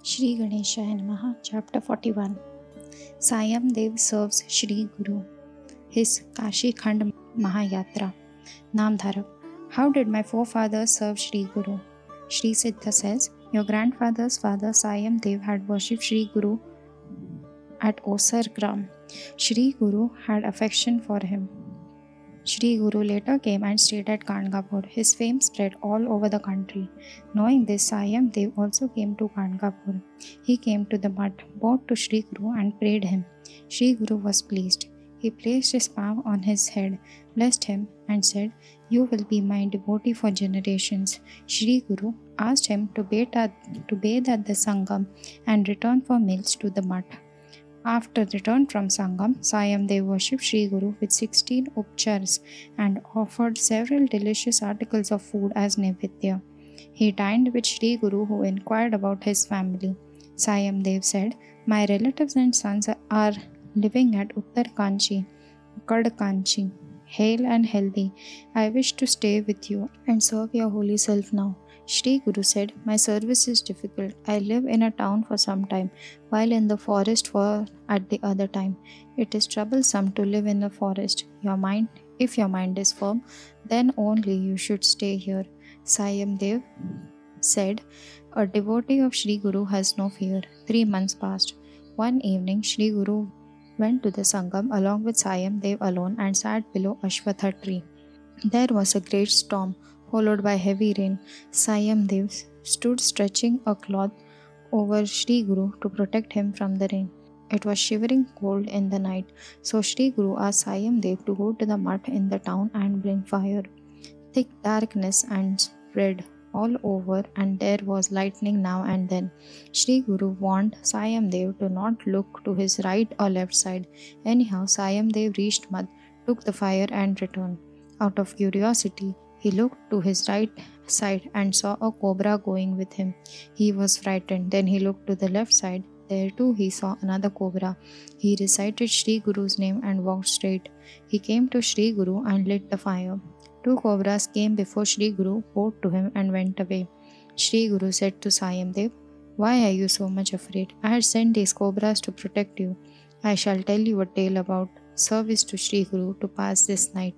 Shri Ganeshaya Namaha, Chapter 41. Sayandev serves Shri Guru. His Kashi Khand Mahayatra. Namdharak. How did my forefathers serve Shri Guru? Shri Siddha says, your grandfather's father Sayandev had worshipped Shri Guru at Osar Gram. Shri Guru had affection for him. Shri Guru later came and stayed at Kangapur. His fame spread all over the country. Knowing this, Sayandev also came to Kangapur. He came to the mutt, bowed to Shri Guru and prayed him. Shri Guru was pleased. He placed his palm on his head, blessed him and said, you will be my devotee for generations. Shri Guru asked him to bathe at the Sangam and return for meals to the mutt. After return from Sangam, Sayandev worshipped Shri Guru with 16 upchars and offered several delicious articles of food as Naivedya. He dined with Shri Guru, who inquired about his family. Sayandev said, my relatives and sons are living at Uttar Kanchi, Kanchi, hale and healthy. I wish to stay with you and serve your holy self now. Shri Guru said, my service is difficult. I live in a town for some time, while in the forest for at the other time. It is troublesome to live in the forest. If your mind is firm, then only you should stay here. Sayandev said, a devotee of Shri Guru has no fear. 3 months passed. One evening, Shri Guru went to the Sangam along with Sayandev alone and sat below Ashwatha tree. There was a great storm, followed by heavy rain. Sayandev stood stretching a cloth over Shri Guru to protect him from the rain. It was shivering cold in the night, so Shri Guru asked Sayandev to go to the mutt in the town and bring fire. Thick darkness and spread all over, and there was lightning now and then. Shri Guru warned Sayandev to not look to his right or left side. Anyhow, Sayandev reached mud, took the fire and returned. Out of curiosity, he looked to his right side and saw a cobra going with him. He was frightened. Then he looked to the left side. There too he saw another cobra. He recited Shri Guru's name and walked straight. He came to Shri Guru and lit the fire. 2 cobras came before Shri Guru, bowed to him and went away. Shri Guru said to Sayandev, why are you so much afraid? I had sent these cobras to protect you. I shall tell you a tale about service to Shri Guru to pass this night.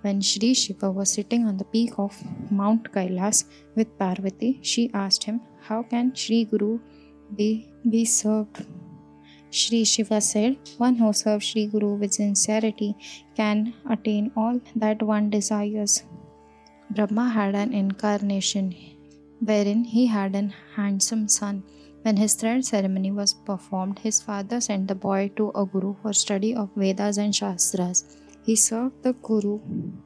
When Shri Shiva was sitting on the peak of Mount Kailas with Parvati, she asked him, how can Shri Guru be served? Shri Shiva said, one who serves Shri Guru with sincerity can attain all that one desires. Brahma had an incarnation wherein he had an handsome son. When his third ceremony was performed, his father sent the boy to a guru for study of Vedas and Shastras. He served the Guru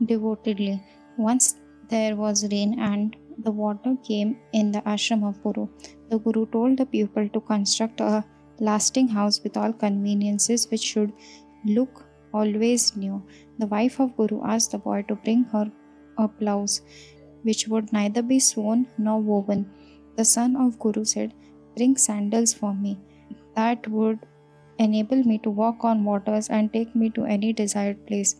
devotedly. Once there was rain and the water came in the ashram of Guru. The Guru told the pupil to construct a lasting house with all conveniences which should look always new. The wife of Guru asked the boy to bring her a blouse which would neither be sewn nor woven. The son of Guru said, bring sandals for me. That would enable me to walk on waters and take me to any desired place.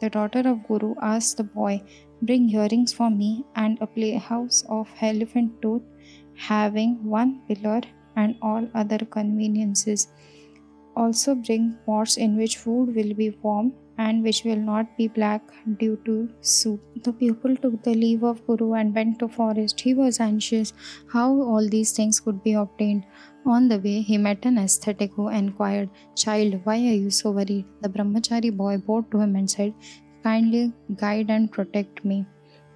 The daughter of Guru asked the boy, bring earrings for me and a playhouse of elephant tooth having 1 pillar and all other conveniences. Also bring pots in which food will be warm and which will not be black due to soup. The pupil took the leave of Guru and went to forest. He was anxious how all these things could be obtained. On the way, he met an ascetic who inquired, child, why are you so worried? The brahmachari boy bowed to him and said, kindly guide and protect me.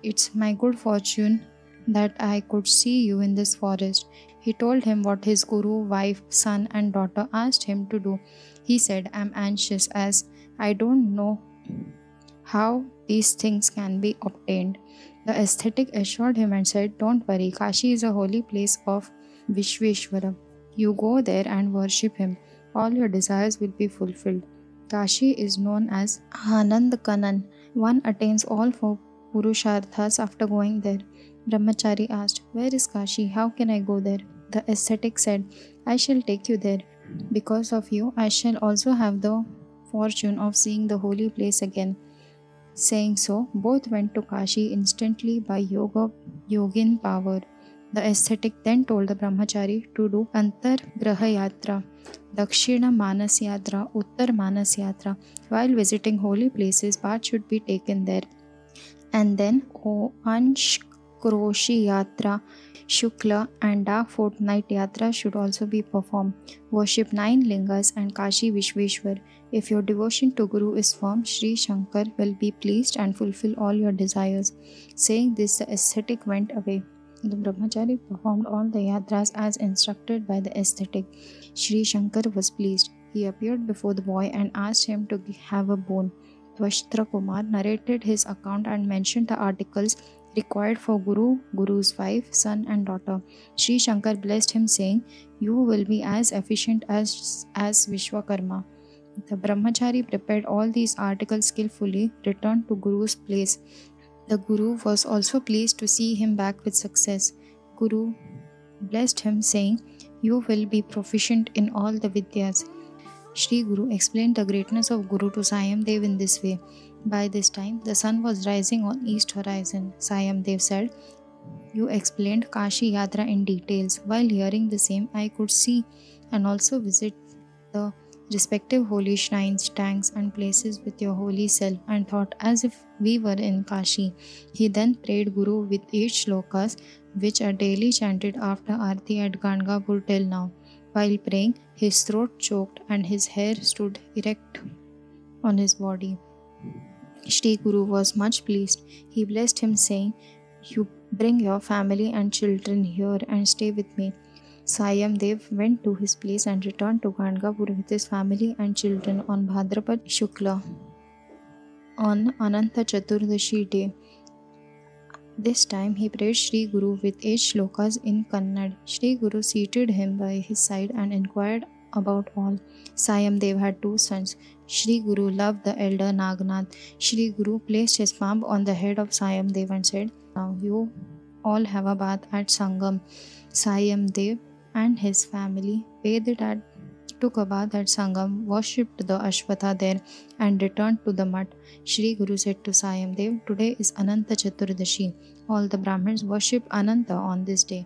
It's my good fortune that I could see you in this forest. He told him what his guru, wife, son and daughter asked him to do. He said, I am anxious as I don't know how these things can be obtained. The ascetic assured him and said, don't worry, Kashi is a holy place of Vishveshwara. You go there and worship him. All your desires will be fulfilled. Kashi is known as Anand Kanan. One attains all 4 Purusharthas after going there. Brahmachari asked, where is Kashi? How can I go there? The ascetic said, I shall take you there. Because of you, I shall also have the fortune of seeing the holy place again. Saying so, both went to Kashi instantly by yogin power. The ascetic then told the brahmachari to do Antargraha yatra, Dakshina Manas yatra, Uttar Manas yatra. While visiting holy places, bath should be taken there. And then Anshkroshi yatra, Shukla and Dark Fortnight yatra should also be performed. Worship 9 lingas and Kashi Vishveshwar. If your devotion to Guru is firm, Sri Shankar will be pleased and fulfill all your desires. Saying this, the ascetic went away. The brahmachari performed all the yatras as instructed by the ascetic. Sri Shankar was pleased. He appeared before the boy and asked him to have a boon. Tvashtra Kumar narrated his account and mentioned the articles required for Guru, Guru's wife, son and daughter. Sri Shankar blessed him saying, "You will be as efficient as Vishwakarma." The brahmachari prepared all these articles skillfully, returned to Guru's place. The Guru was also pleased to see him back with success. Guru blessed him saying, "You will be proficient in all the vidyas." Sri Guru explained the greatness of Guru to Sayandev in this way. By this time, the sun was rising on east horizon. Sayandev said, "You explained Kashi Yatra in details. While hearing the same, I could see and also visit the respective holy shrines, tanks and places with your holy self and thought as if we were in Kashi." He then prayed Guru with 8 shlokas which are daily chanted after Aarti at Gangapur till now. While praying, his throat choked and his hair stood erect on his body. Sri Guru was much pleased. He blessed him saying, "You bring your family and children here and stay with me." Sayandev went to his place and returned to Gangapur with his family and children on Bhadrapad Shukla on Anantachaturdashi day. This time he prayed Sri Guru with 8 shlokas in Kannada. Sri Guru seated him by his side and inquired about all. Sayandev had 2 sons. Sri Guru loved the elder Nagnath. Sri Guru placed his palm on the head of Sayandev and said, "Now you all have a bath at Sangam." Sayandev and his family took a bath at Sangam, worshipped the Ashwatha there and returned to the mutt. Sri Guru said to Sayandev, "Today is Anantachaturdashi. All the Brahmins worship Ananta on this day.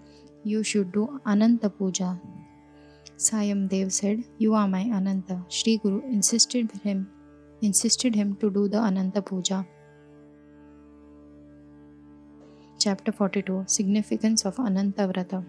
You should do Ananta Puja." Sayandev said, "You are my Ananta." Sri Guru insisted him to do the Ananta Puja. Chapter 42. Significance of Ananta Vrata.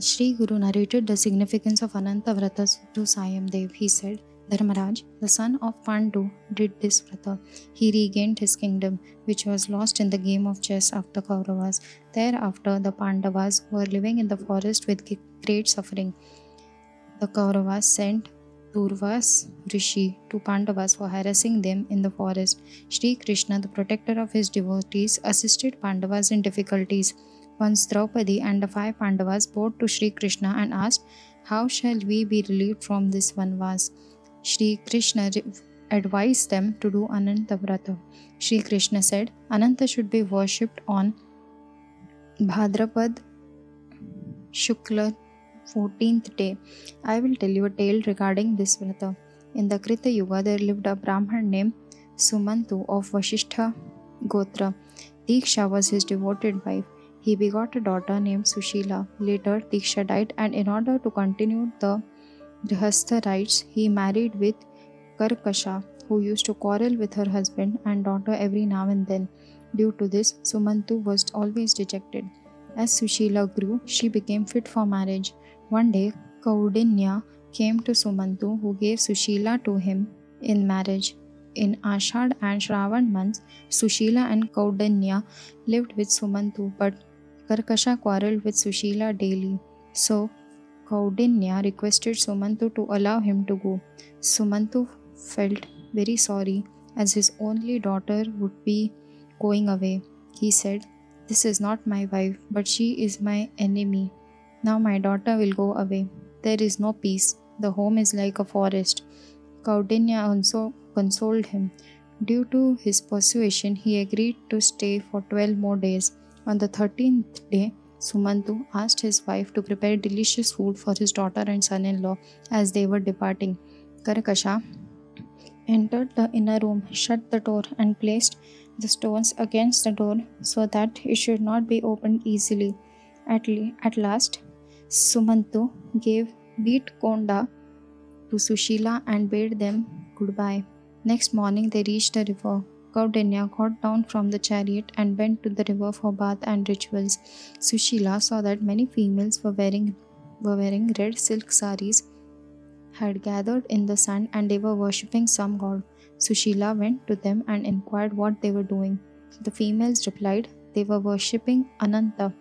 Sri Guru narrated the significance of Ananta Vratas to Sayandev. He said, "Dharmaraj, the son of Pandu, did this Vrata. He regained his kingdom, which was lost in the game of chess after Kauravas. Thereafter, the Pandavas were living in the forest with great suffering. The Kauravas sent Durvas Rishi to Pandavas for harassing them in the forest. Sri Krishna, the protector of his devotees, assisted Pandavas in difficulties. Once Draupadi and the 5 Pandavas bowed to Sri Krishna and asked, "How shall we be relieved from this vanvas?" Sri Krishna advised them to do Ananta Vrata. Sri Krishna said, "Ananta should be worshipped on Bhadrapad Shukla 14th day. I will tell you a tale regarding this Vrata. In the Krita Yuga, there lived a Brahman named Sumantu of Vasishtha Gotra. Diksha was his devoted wife. He begot a daughter named Sushila. Later, Diksha died, and in order to continue the Grihastha rites, he married with Karkasha, who used to quarrel with her husband and daughter every now and then. Due to this, Sumantu was always dejected. As Sushila grew, she became fit for marriage. One day, Kaudinya came to Sumantu, who gave Sushila to him in marriage. In Ashad and Shravan months, Sushila and Kaudinya lived with Sumantu, but Karkasha quarreled with Sushila daily. So, Kaudinya requested Sumantu to allow him to go. Sumantu felt very sorry as his only daughter would be going away. He said, "This is not my wife, but she is my enemy. Now my daughter will go away. There is no peace. The home is like a forest." Kaudinya also consoled him. Due to his persuasion, he agreed to stay for 12 more days. On the 13th day, Sumantu asked his wife to prepare delicious food for his daughter and son-in-law as they were departing. Karkasha entered the inner room, shut the door, and placed the stones against the door so that it should not be opened easily. At last, Sumantu gave beat Konda to Sushila and bade them goodbye. Next morning they reached the river. Kaudanya got down from the chariot and went to the river for bath and rituals. Sushila saw that many females were wearing red silk saris, had gathered in the sun, and they were worshipping some god. Sushila went to them and inquired what they were doing. The females replied they were worshipping Ananta,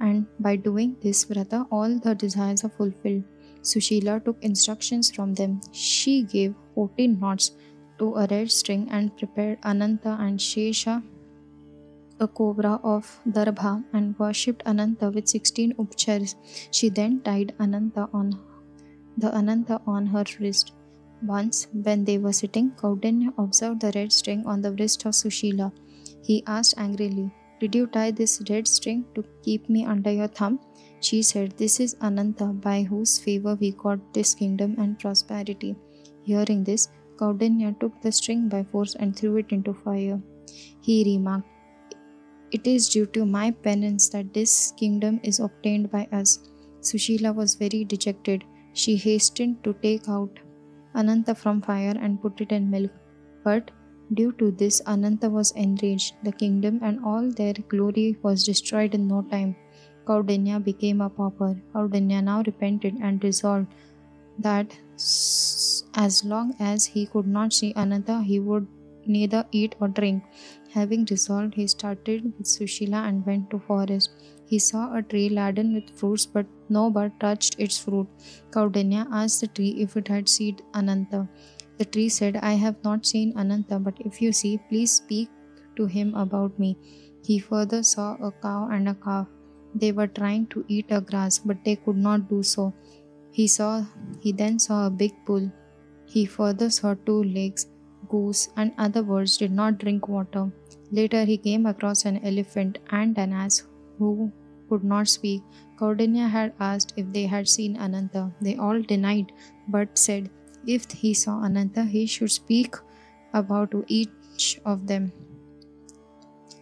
and by doing this Vrata, all their desires are fulfilled. Sushila took instructions from them. She gave 14 knots to a red string and prepared Ananta and Shesha, a cobra of Darbha, and worshipped Ananta with 16 upchars. She then tied Ananta on her wrist. Once, when they were sitting, Kaudanya observed the red string on the wrist of Sushila. He asked angrily, "Did you tie this red string to keep me under your thumb?" She said, "This is Ananta, by whose favor we got this kingdom and prosperity." Hearing this, Kaudanya took the string by force and threw it into fire. He remarked, "It is due to my penance that this kingdom is obtained by us." Sushila was very dejected. She hastened to take out Ananta from fire and put it in milk. But due to this, Ananta was enraged. The kingdom and all their glory was destroyed in no time. Kaudanya became a pauper. Kaudanya now repented and resolved that as long as he could not see Ananta, he would neither eat or drink. Having resolved, he started with Sushila and went to forest. He saw a tree laden with fruits, but no bird touched its fruit. Kaudanya asked the tree if it had seen Ananta. The tree said, "I have not seen Ananta, but if you see, please speak to him about me." He further saw a cow and a calf. They were trying to eat a grass, but they could not do so. He then saw a big bull. He further saw 2 lakes. Goose and other birds did not drink water. Later he came across an elephant and an ass who could not speak. Kaudanya had asked if they had seen Ananta. They all denied, but said if he saw Ananta, he should speak about to each of them.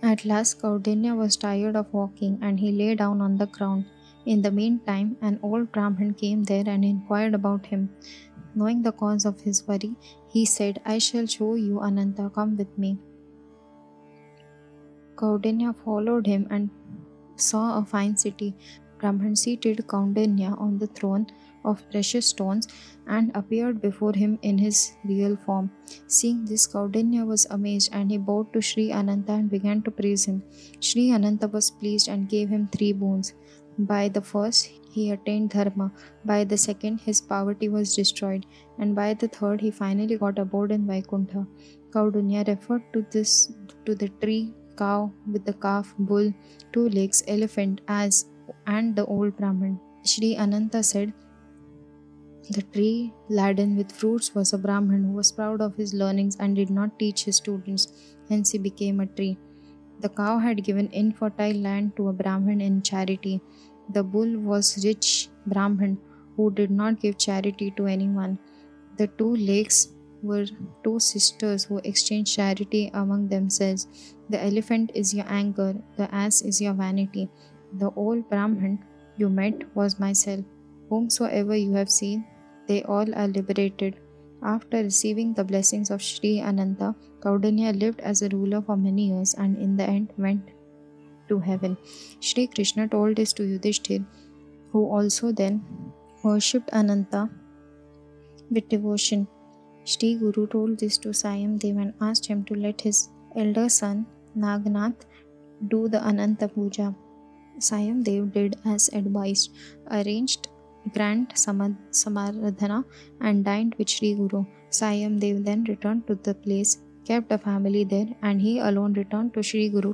At last Kaudanya was tired of walking and he lay down on the ground. In the meantime, an old Brahmin came there and inquired about him. Knowing the cause of his worry, he said, "I shall show you Ananta, come with me." Kaudanya followed him and saw a fine city. Brahman seated Kaudanya on the throne of precious stones and appeared before him in his real form. Seeing this, Kaudanya was amazed and he bowed to Sri Ananta and began to praise him. Sri Ananta was pleased and gave him 3 boons. By the first, he attained dharma. By the second, his poverty was destroyed. And by the third, he finally got abode in Vaikuntha. Kaudanya referred to the tree, cow with the calf, bull, 2 legs, elephant, ass, and the old Brahman. Sri Ananta said, the tree laden with fruits was a Brahman who was proud of his learnings and did not teach his students. Hence he became a tree. The cow had given infertile land to a Brahman in charity. The bull was rich Brahman who did not give charity to anyone. The 2 legs were 2 sisters who exchanged charity among themselves. The elephant is your anger, the ass is your vanity. The old Brahman you met was myself. Whomsoever you have seen, they all are liberated. After receiving the blessings of Sri Ananta, Kaudanya lived as a ruler for many years and in the end went to heaven. Shri Krishna told this to Yudhishthir, who also then worshipped Ananta with devotion. Shri Guru told this to Sayandev and asked him to let his elder son Nagnath do the Ananta Puja. Sayandev did as advised, arranged grand Samaradhana and dined with Shri Guru. Sayandev then returned to the place, kept a family there, and he alone returned to Shri Guru